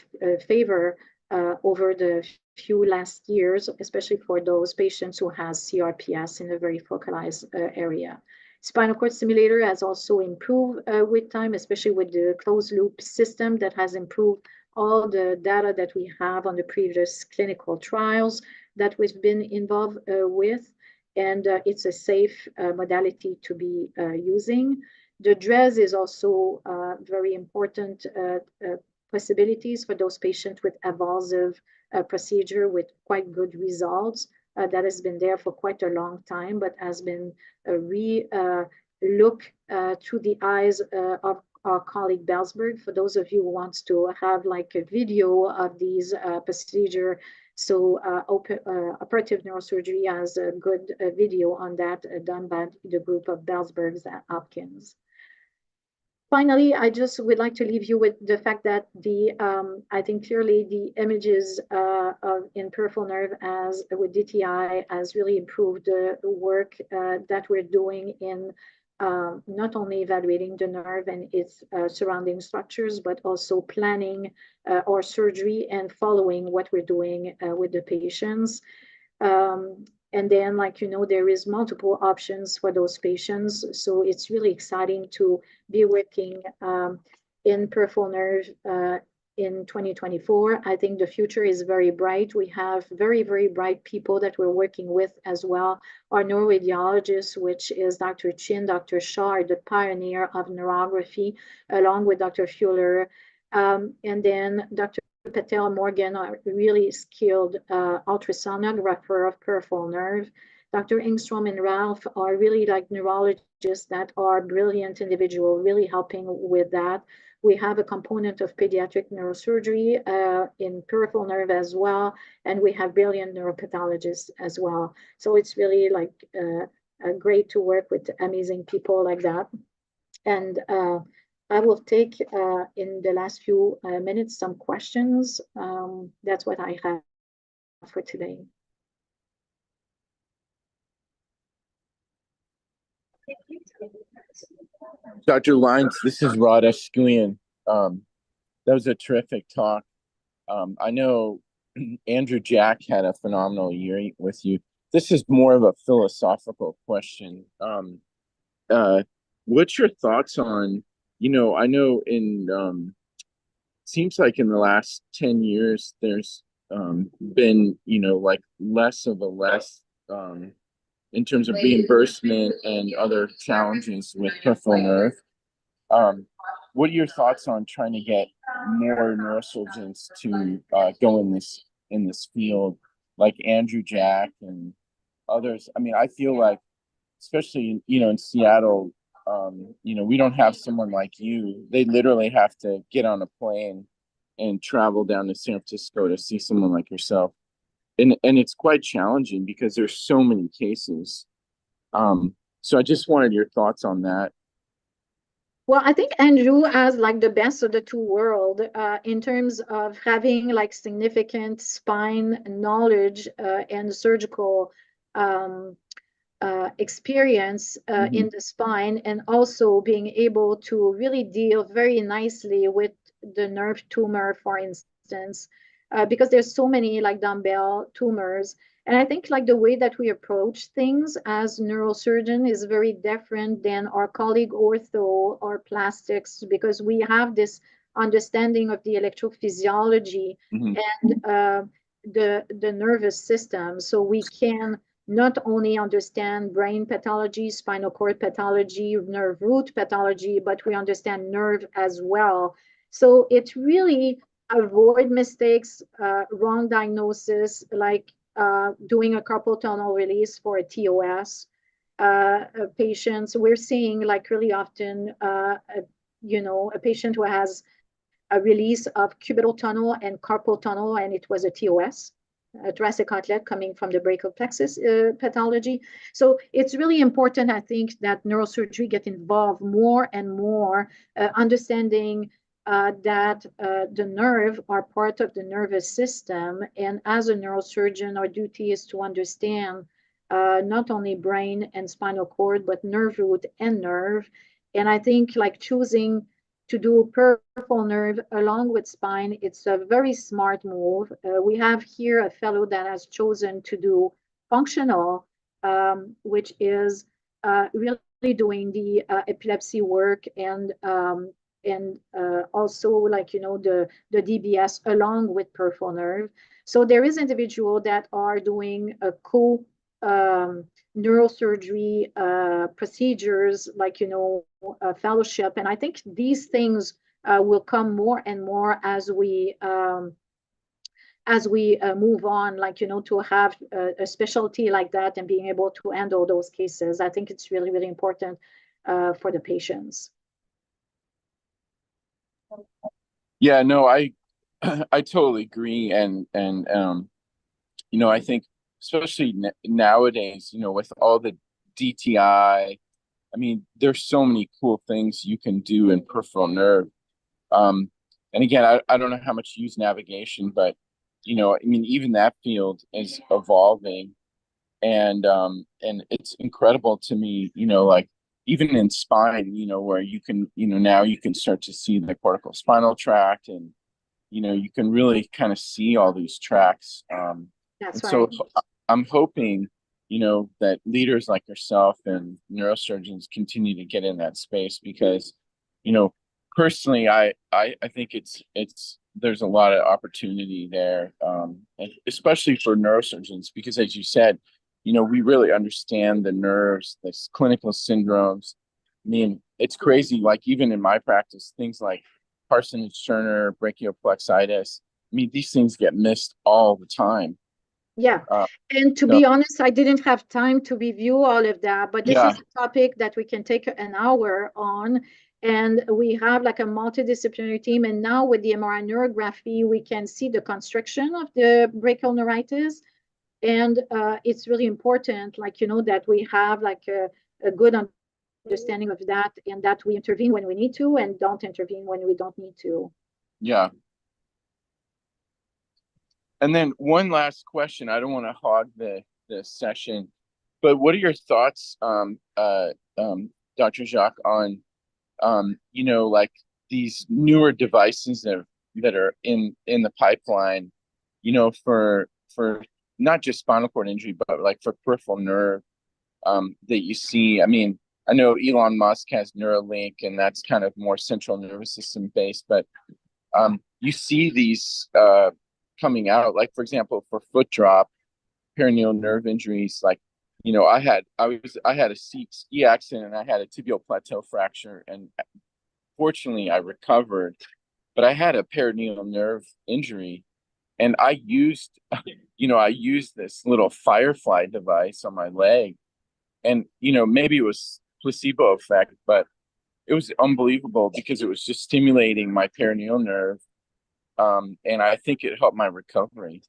favor over the few last years, especially for those patients who has CRPS in a very focalized area. Spinal cord stimulator has also improved with time, especially with the closed loop system that has improved all the data that we have on the previous clinical trials that we've been involved with. And it's a safe modality to be using. The DRES is also very important possibilities for those patients with evasive procedure with quite good results. That has been there for quite a long time, but has been look through the eyes of our colleague Belsberg. For those of you who wants to have like a video of these procedure, so operative neurosurgery has a good video on that done by the group of Belsbergs at Hopkins. Finally, I just would like to leave you with the fact that I think clearly the images in peripheral nerve as with DTI has really improved the work that we're doing in not only evaluating the nerve and its surrounding structures, but also planning our surgery and following what we're doing with the patients. And then, like, there is multiple options for those patients. So it's really exciting to be working in peripheral nerve in 2024. I think the future is very bright. We have very, very bright people that we're working with as well. Our neuroradiologist, which is Dr. Chin, Dr. Shaw, are the pioneer of neurography, along with Dr. Fuller. And then Dr. Patel Morgan, are really skilled ultrasonographer of peripheral nerve. Dr. Engstrom and Ralph are really like neurologists that are brilliant individuals, really helping with that. We have a component of pediatric neurosurgery in peripheral nerve as well, and we have brilliant neuropathologists as well. So it's really like great to work with amazing people like that. And I will take in the last few minutes some questions. That's what I have for today. Dr. Lines, this is Rod Escuian. That was a terrific talk. I know Andrew Jacques had a phenomenal year with you. This is more of a philosophical question. What's your thoughts on, I know seems like in the last 10 years, there's been, like less in terms of reimbursement and other challenges with peripheral nerve. What are your thoughts on trying to get more neurosurgeons to go in this field, like Andrew Jack and others? I mean, I feel like, especially in Seattle, we don't have someone like you. They literally have to get on a plane and travel down to San Francisco to see someone like yourself. And it's quite challenging because there's so many cases. So I just wanted your thoughts on that. Well, I think Andrew has like the best of the two worlds in terms of having like significant spine knowledge and surgical experience in the spine, and also being able to really deal very nicely with the nerve tumor, for instance, because there's so many like dumbbell tumors. And I think like the way that we approach things as neurosurgeon is very different than our colleague ortho or plastics, because we have this understanding of the electrophysiology and the nervous system. So we can not only understand brain pathology, spinal cord pathology, nerve root pathology, but we understand nerve as well. So it really avoid mistakes, wrong diagnosis, like doing a carpal tunnel release for a TOS. Patients, we're seeing like really often, a patient who has a release of cubital tunnel and carpal tunnel, and it was a TOS, a thoracic outlet coming from the brachial plexus pathology. So it's really important, I think, that neurosurgery get involved more and more, understanding that the nerve are part of the nervous system. And as a neurosurgeon, our duty is to understand not only brain and spinal cord, but nerve root and nerve. And I think like choosing to do peripheral nerve along with spine, it's a very smart move. We have here a fellow that has chosen to do functional, which is really doing the epilepsy work and also like the DBS along with peripheral nerve. So there is individuals that are doing a cool neurosurgery procedures, like fellowship, and I think these things will come more and more as we move on, like to have a specialty like that and being able to handle those cases. I think it's really, really important for the patients. Yeah, no, I I totally agree, and I think especially nowadays, with all the DTI, I mean, there's so many cool things you can do in peripheral nerve. And again, I don't know how much you use navigation, but I mean, even that field is evolving, and it's incredible to me, like even in spine, where you can, now you can start to see the cortical spinal tract, and you can really kind of see all these tracks. That's And so right. I'm hoping, that leaders like yourself and neurosurgeons continue to get in that space, because, personally, I think it's there's a lot of opportunity there, and especially for neurosurgeons, because as you said, we really understand the nerves, the clinical syndromes. I mean, it's crazy. Like even in my practice, things like Parsonage-Turner, brachioplexitis. I mean, these things get missed all the time. Yeah. Uh, And to so be honest, I didn't have time to review all of that, but this yeah, is a topic that we can take an hour on. And we have like a multidisciplinary team. And now with the MRI neurography, we can see the constriction of the brachial neuritis. And it's really important, like, that we have like a good understanding of that, and that we intervene when we need to and don't intervene when we don't need to. yeah. And then one last question. I don't want to hog the session, but what are your thoughts, Dr. Jacques, on like these newer devices that are in the pipeline, for not just spinal cord injury, but like for peripheral nerve, that you see. I mean, I know Elon Musk has Neuralink, and that's kind of more central nervous system based, but you see these coming out, like for example, for foot drop, perineal nerve injuries. Like, I had a ski accident, and I had a tibial plateau fracture, and fortunately I recovered, but I had a perineal nerve injury, and I used this little Firefly device on my leg, and maybe it was placebo effect, but it was unbelievable because it was just stimulating my perineal nerve, and I think it helped my recovery.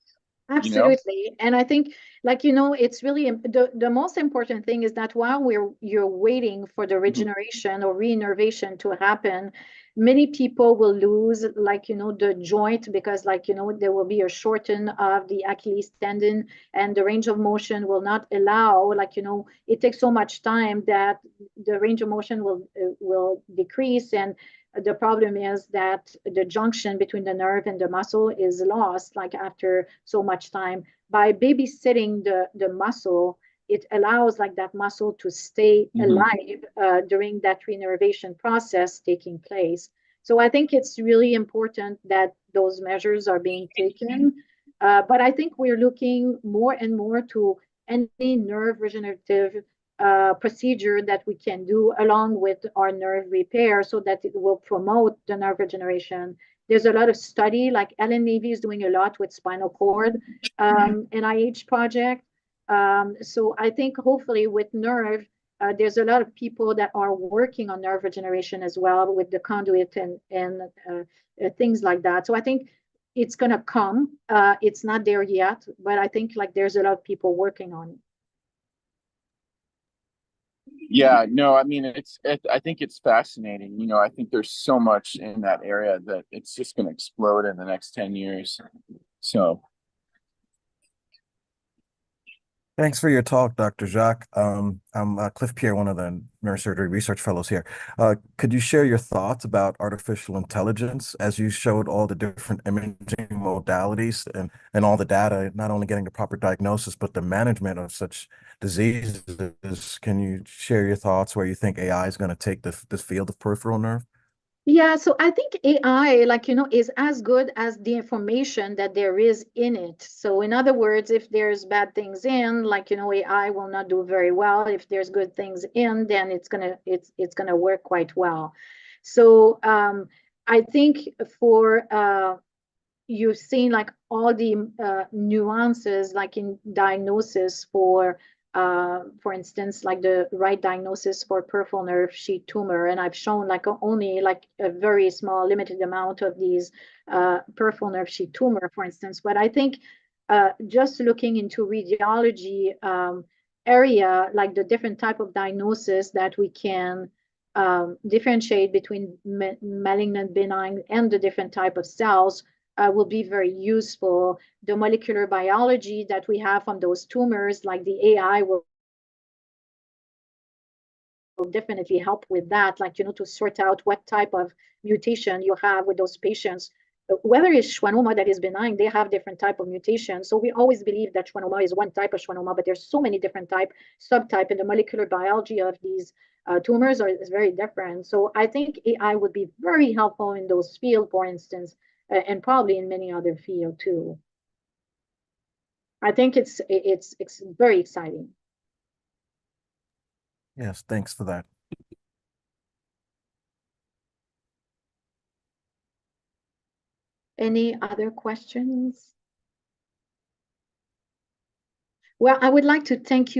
You know? Absolutely. And I think, like, it's really the most important thing is that while you're waiting for the Mhm. regeneration or reinnervation to happen, many people will lose, like, the joint, because, like, there will be a shorten of the Achilles tendon, and the range of motion will not allow, like, it takes so much time that the range of motion will decrease. And the problem is that the junction between the nerve and the muscle is lost, like after so much time. By babysitting the muscle, it allows like that muscle to stay alive during that reinnervation process taking place. So I think it's really important that those measures are being taken. But I think we're looking more and more to any nerve regenerative procedure that we can do along with our nerve repair so that it will promote the nerve regeneration. There's a lot of study, like Ellen Levy is doing a lot with spinal cord, NIH project. So I think hopefully with nerve, there's a lot of people that are working on nerve regeneration as well with the conduit and things like that. So I think it's going to come. It's not there yet, but I think like there's a lot of people working on it. Yeah, no, I mean I think it's fascinating. You know, I think there's so much in that area that it's just going to explode in the next 10 years. So Thanks for your talk, Dr. Jacques. I'm Cliff Pierre, one of the neurosurgery research fellows here. Could you share your thoughts about artificial intelligence as you showed all the different imaging modalities and all the data, not only getting the proper diagnosis, but the management of such diseases? Can you share your thoughts where you think AI is going to take this field of peripheral nerve? Yeah, so I think AI, like, is as good as the information that there is in it. So in other words, if there's bad things in, like, AI will not do very well. If there's good things in, then it's gonna work quite well. So I think for you've seen like all the nuances, like in diagnosis for instance, like the right diagnosis for peripheral nerve sheath tumor. And I've shown like only like a very small limited amount of these peripheral nerve sheath tumor, for instance. But I think just looking into radiology area, like the different type of diagnosis that we can differentiate between malignant, benign, and the different type of cells will be very useful. The molecular biology that we have on those tumors, like the AI will definitely help with that, like, to sort out what type of mutation you have with those patients. Whether it's schwannoma that is benign, they have different type of mutations. So we always believe that schwannoma is one type of schwannoma, but there's so many different subtype, and the molecular biology of these tumors is very different. So I think AI would be very helpful in those fields, for instance, and probably in many other fields too. I think it's very exciting. Yes, thanks for that. Any other questions? Well, I would like to thank you